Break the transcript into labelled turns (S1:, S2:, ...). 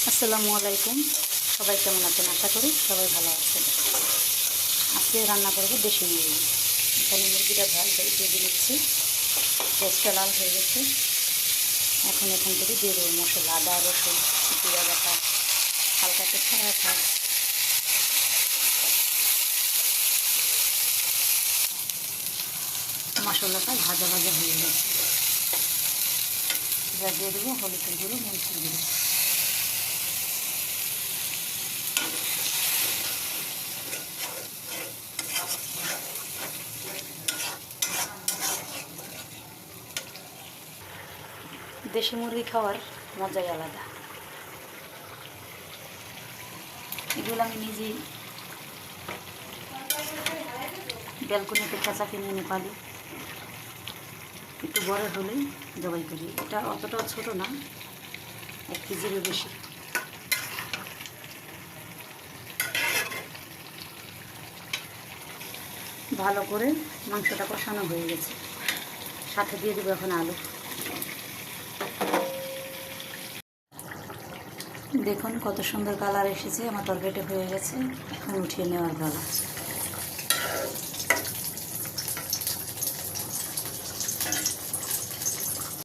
S1: আসসালামু আলাইকুম। সবাই কেমন আছেন? আশা করি সবাই ভালো আছেন। আজকে রান্না করবো দেশি মুরগি। এখানে মুরগিটা ভেজে নিচ্ছি। পেঁয়াজটা লাল হয়ে গেছে। এখন এখান থেকে দিয়ে দেবো মশলা, আদা, রসুন, জিরা বাটা, হালকা একটু ছাড়া থাক। মশলাটা ভাজা ভাজা হয়ে গেছে। এবার দিয়ে দেবো হলুদের গুঁড়ো, মরিচের গুঁড়ো। দেশি মুরগি খাওয়ার মজাই আলাদা। এগুলো আমি নিজেই ব্যালকনিতে কাঁচা কিনে এনে পালি। একটু বড় হলেই জবাই করি। এটা অতটাও ছোটো না, 1 কেজিরও বেশি। ভালো করে মাংসটা কষানো হয়ে গেছে। সাথে দিয়ে দেবো এখন আলু। দেখুন কত সুন্দর কালার এসেছে। আমার তরকারিটা হয়ে গেছে, এখন উঠিয়ে নেওয়ার পালা।